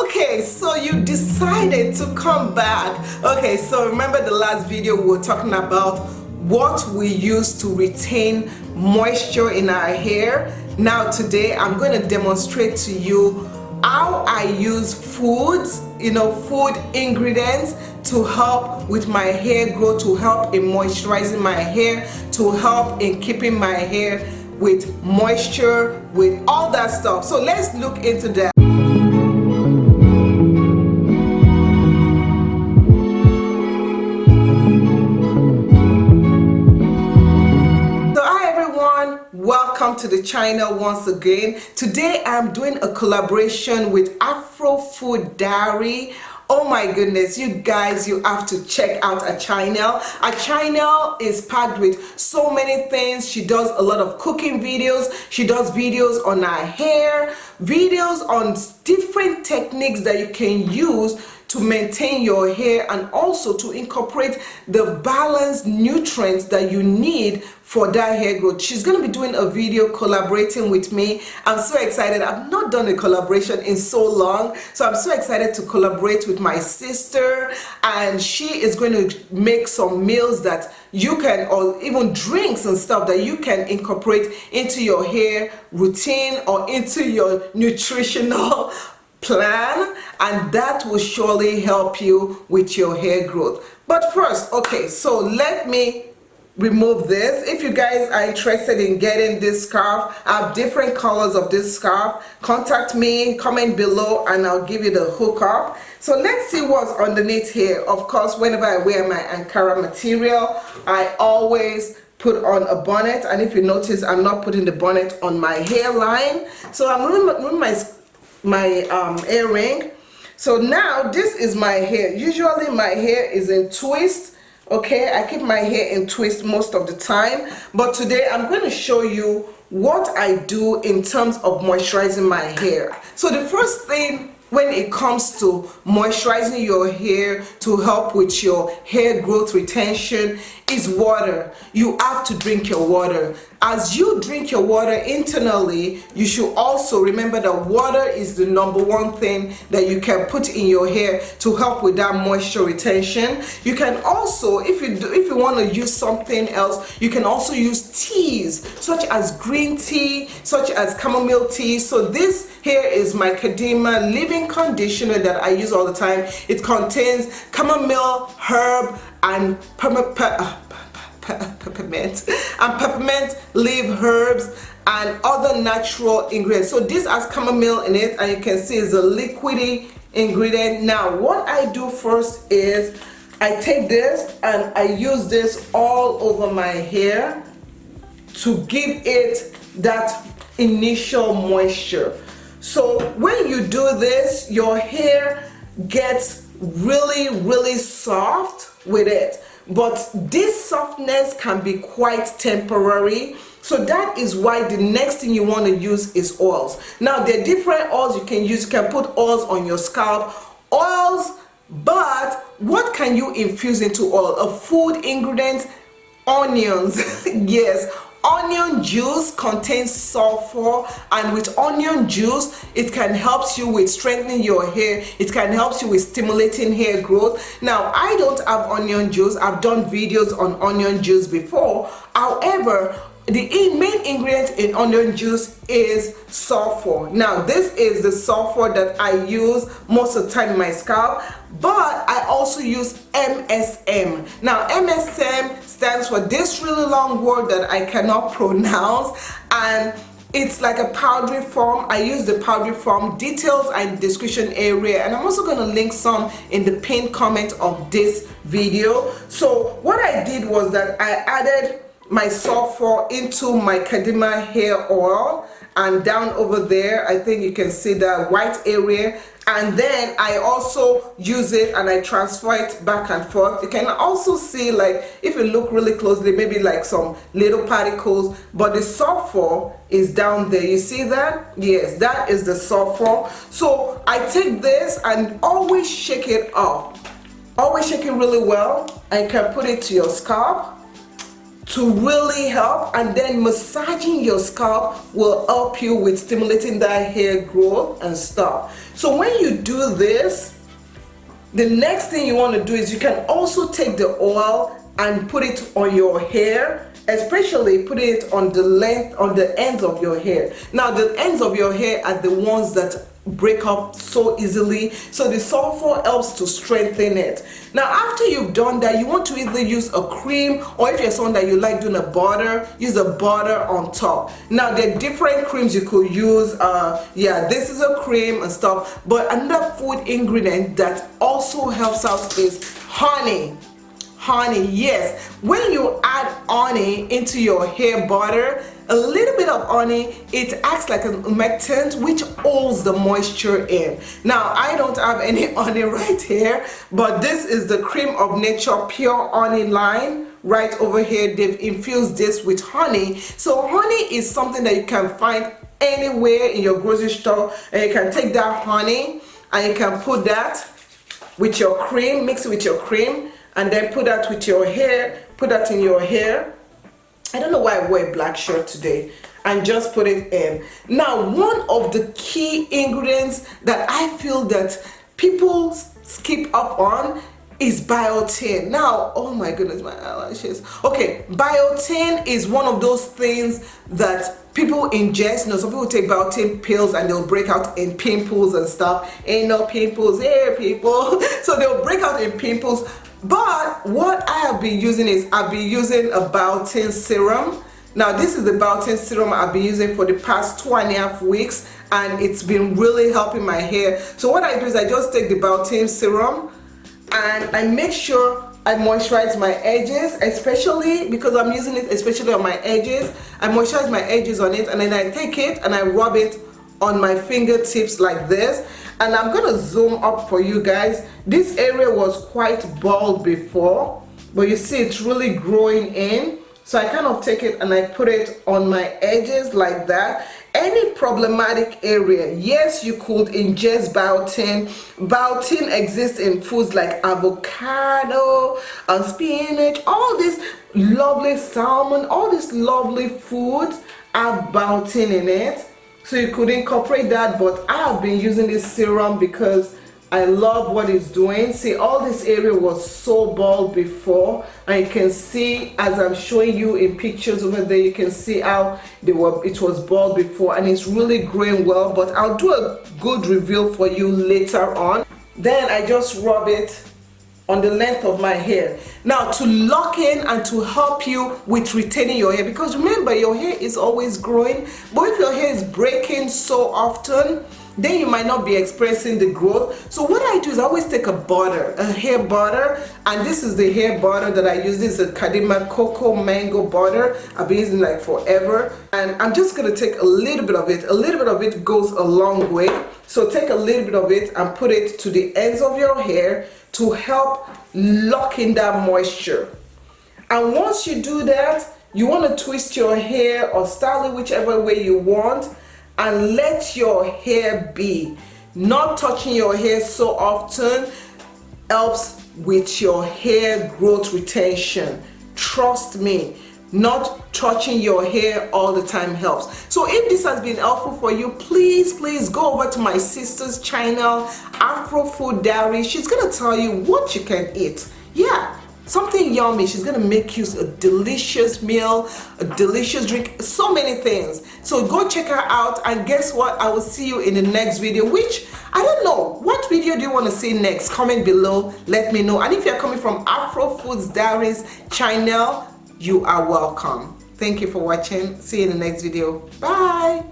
Okay, so you decided to come back. Okay, so remember the last video we were talking about what we use to retain moisture in our hair. Now today I'm going to demonstrate to you how I use foods, food ingredients to help with my hair growth, to help in moisturizing my hair, to help in keeping my hair with moisture, with all that stuff. So let's look into that. Welcome to the channel once again. Today I'm doing a collaboration with Afro Food Diary. Oh my goodness, you guys, you have to check out her channel. Her channel is packed with so many things. She does a lot of cooking videos. She does videos on her hair, videos on different techniques that you can use to maintain your hair and also to incorporate the balanced nutrients that you need for that hair growth. She's going to be doing a video collaborating with me. I'm so excited. I've not done a collaboration in so long, so I'm so excited to collaborate with my sister, and she is going to make some meals that you can, or even drinks and stuff that you can incorporate into your hair routine or into your nutritional plan, and that will surely help you with your hair growth. But first, okay, so let me remove this. If you guys are interested in getting this scarf, I have different colors of this scarf. Contact me, comment below, and I'll give you the hookup. So let's see what's underneath here. Of course, whenever I wear my Ankara material, I always put on a bonnet, and if you notice, I'm not putting the bonnet on my hairline. So I'm removing my earring. So now this is my hair. Usually my hair is in twist. Okay, I keep my hair in twist most of the time, but today I'm going to show you what I do in terms of moisturizing my hair. So the first thing when it comes to moisturizing your hair to help with your hair growth retention is water. You have to drink your water. As you drink your water internally, you should also remember that water is the #1 thing that you can put in your hair to help with that moisture retention. You can also, if you want to use something else, you can also use teas such as green tea, such as chamomile tea. So this here is my Kadima leave-in conditioner that I use all the time. It contains chamomile, herb, and peppermint leaf herbs and other natural ingredients. So this has chamomile in it, and you can see it's a liquidy ingredient. Now what I do first is I take this and I use this all over my hair to give it that initial moisture. So when you do this, your hair gets really soft with it, but this softness can be quite temporary. So that is why the next thing you want to use is oils. Now there are different oils you can use. You can put oils on your scalp, oils, but what can you infuse into oil? A food ingredient, onions. Yes, onion juice contains sulfur, and with onion juice it can help you with strengthening your hair. It can help you with stimulating hair growth. Now I don't have onion juice. I've done videos on onion juice before. However, the main ingredient in onion juice is sulfur. Now this is the sulfur that I use most of the time in my scalp, but I also use MSM. Now MSM stands for this really long word that I cannot pronounce, and it's like a powdery form. I use the powdery form. Details are in the description area, and I'm also going to link some in the pinned comment of this video. So what I did was that I added my sulfur into my Kadima hair oil, and down over there I think you can see the white area, and then I also use it and I transfer it back and forth. You can also see, like, if you look really closely, maybe like some little particles, but the sulfur is down there. You see that? Yes, that is the sulfur. So I take this and always shake it up. Always shake it really well, and you can put it to your scalp. to really help, and then massaging your scalp will help you with stimulating that hair growth and stuff. So when you do this, the next thing you want to do is you can also take the oil and put it on your hair, especially put it on the ends of your hair. Now the ends of your hair are the ones that break up so easily, so the sulfur helps to strengthen it. Now after you've done that, you want to either use a cream, or if you're someone that you like doing a butter, use a butter on top. Now there are different creams you could use. Yeah, this is a cream and stuff, but another food ingredient that also helps out is honey. Honey, yes. When you add honey into your hair butter, a little bit of honey, it acts like an humectant which holds the moisture in. Now I don't have any honey right here, but this is the Cream of Nature pure honey line right over here. They've infused this with honey. So honey is something that you can find anywhere in your grocery store, and you can take that honey and you can put that with your cream, mix it with your cream, and then put that with your hair, put that in your hair. I don't know why I wear a black shirt today, and just put it in. Now one of the key ingredients that I feel that people skip up on is biotin. Now, oh my goodness, my eyelashes. Okay, biotin is one of those things that people ingest. You know, some people take biotin pills and they'll break out in pimples and stuff. Ain't no pimples here, people. So they'll break out in pimples. But what I have been using is I've been using a biotin serum. Now this is the biotin serum I've been using for the past 2.5 weeks, and it's been really helping my hair. So what I do is I just take the biotin serum and I make sure I moisturize my edges, especially because I'm using it especially on my edges. I moisturize my edges on it, and then I take it and I rub it on my fingertips like this. And I'm gonna zoom up for you guys. This area was quite bald before, but you see it's really growing in. So I kind of take it and I put it on my edges like that. Any problematic area, yes, you could ingest biotin. Biotin exists in foods like avocado and spinach, all this lovely salmon, all these lovely foods have biotin in it. So you could incorporate that, but I have been using this serum because I love what it's doing. See, all this area was so bald before, and you can see as I'm showing you in pictures over there, you can see how it was bald before, and it's really growing well. But I'll do a good review for you later on. Then I just rub it on the length of my hair. Now to lock in and to help you with retaining your hair, because remember your hair is always growing, but if your hair is breaking so often, then you might not be experiencing the growth. So what I do is I always take a butter, a hair butter, and this is the hair butter that I use. This is a Kadima cocoa mango butter. I've been using like forever, and I'm just gonna take a little bit of it. A little bit of it goes a long way. So take a little bit of it and put it to the ends of your hair to help lock in that moisture. And once you do that, you want to twist your hair or style it whichever way you want, and let your hair be. Not touching your hair so often helps with your hair growth retention. Trust me, not touching your hair all the time helps. So if this has been helpful for you, please go over to my sister's channel, Afro Food Diary. She's gonna tell you what you can eat. Yeah, something yummy. She's gonna make you a delicious meal, a delicious drink, so many things. So go check her out, and guess what? I will see you in the next video, which I don't know. What video do you want to see next? Comment below, let me know. And if you're coming from Afro Food Diaries channel, you are welcome. Thank you for watching. See you in the next video. Bye.